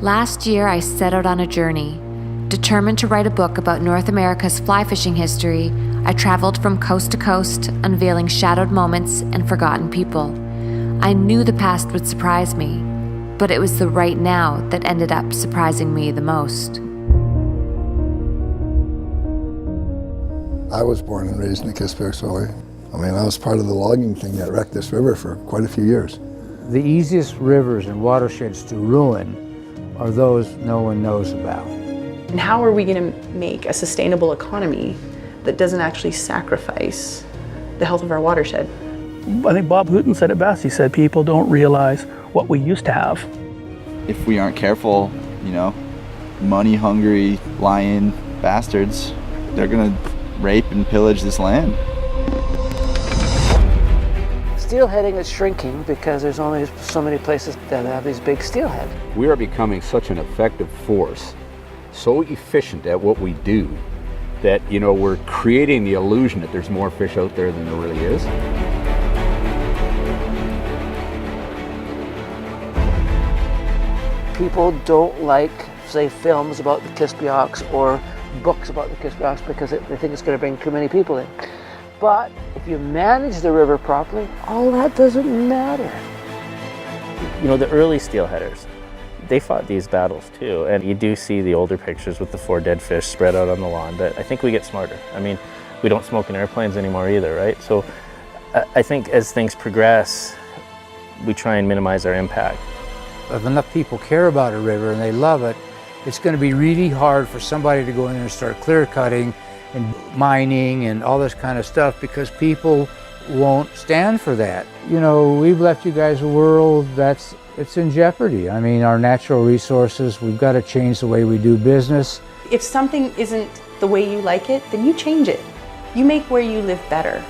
Last year, I set out on a journey. Determined to write a book about North America's fly fishing history, I traveled from coast to coast, unveiling shadowed moments and forgotten people. I knew the past would surprise me, but it was the right now that ended up surprising me the most. I was born and raised in the Kispiox Valley. I was part of the logging thing that wrecked this river for quite a few years. The easiest rivers and watersheds to ruin are those no one knows about. And how are we going to make a sustainable economy that doesn't actually sacrifice the health of our watershed? I think Bob Hooton said it best. He said people don't realize what we used to have. If we aren't careful, money-hungry, lying bastards, they're going to rape and pillage this land. Steelheading is shrinking because there's only so many places that have these big steelhead. We are becoming such an effective force, so efficient at what we do, that we're creating the illusion that there's more fish out there than there really is. People don't like, say, films about the Kispiox or books about the Kispiox because they think it's going to bring too many people in. But if you manage the river properly, all that doesn't matter. The early steelheaders, they fought these battles too, and you do see the older pictures with the 4 dead fish spread out on the lawn, but I think we get smarter. We don't smoke in airplanes anymore either, right? So I think as things progress, we try and minimize our impact. If enough people care about a river and they love it, it's going to be really hard for somebody to go in there and start clear cutting and mining and all this kind of stuff because people won't stand for that. We've left you guys a world it's in jeopardy. Our natural resources, we've got to change the way we do business. If something isn't the way you like it, then you change it. You make where you live better.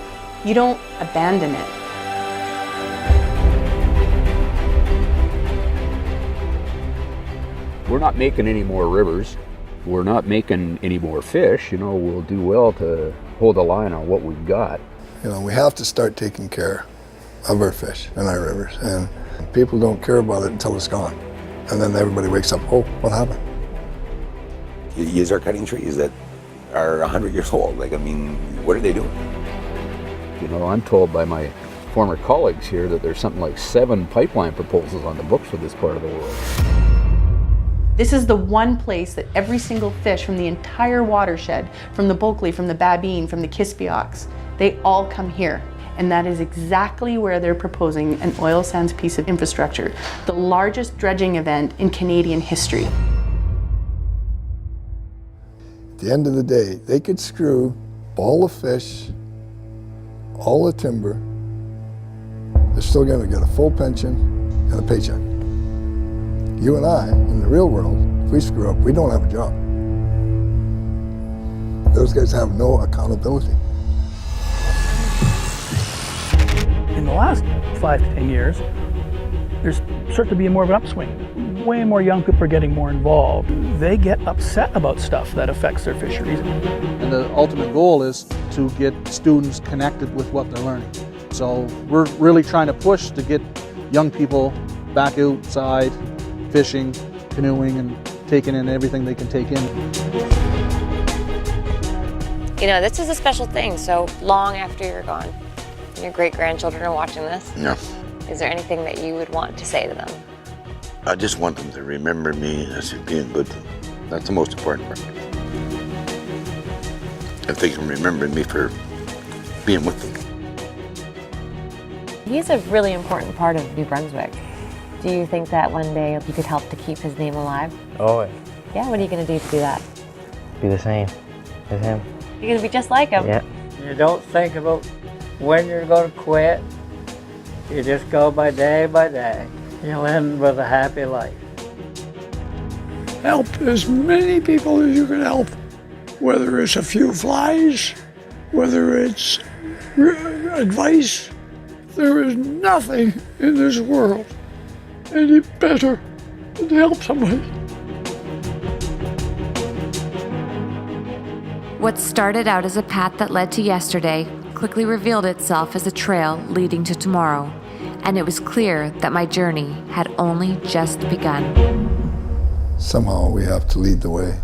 You don't abandon it. We're not making any more rivers. We're not making any more fish. We'll do well to hold the line on what we've got. We have to start taking care of our fish and our rivers, and people don't care about it until it's gone. And then everybody wakes up, oh, what happened? You start cutting trees that are 100 years old. What are they doing? I'm told by my former colleagues here that there's something like 7 pipeline proposals on the books for this part of the world. This is the one place that every single fish from the entire watershed, from the Vokey, from the Babine, from the Kispiox, they all come here. And that is exactly where they're proposing an oil sands piece of infrastructure, the largest dredging event in Canadian history. At the end of the day, they could screw all the fish, all the timber, they're still going to get a full pension and a paycheck. You and I, in the real world, if we screw up, we don't have a job. Those guys have no accountability. In the last 5 to 10 years, there's starting to be more of an upswing. Way more young people are getting more involved. They get upset about stuff that affects their fisheries. And the ultimate goal is to get students connected with what they're learning. So we're really trying to push to get young people back outside, fishing, canoeing, and taking in everything they can take in. This is a special thing, so long after you're gone, and your great-grandchildren are watching this. Yeah. Is there anything that you would want to say to them? I just want them to remember me as being good. That's the most important part. If they can remember me for being with them. He's a really important part of New Brunswick. Do you think that one day you could help to keep his name alive? Oh, Yeah, what are you going to do to do that? be the same as him. You're going to be just like him? Yeah. You don't think about when you're going to quit. You just go by day. You'll end with a happy life. Help as many people as you can help, whether it's a few flies, whether it's advice. There is nothing in this world any better than to help somebody. What started out as a path that led to yesterday quickly revealed itself as a trail leading to tomorrow, and it was clear that my journey had only just begun. somehow we have to lead the way.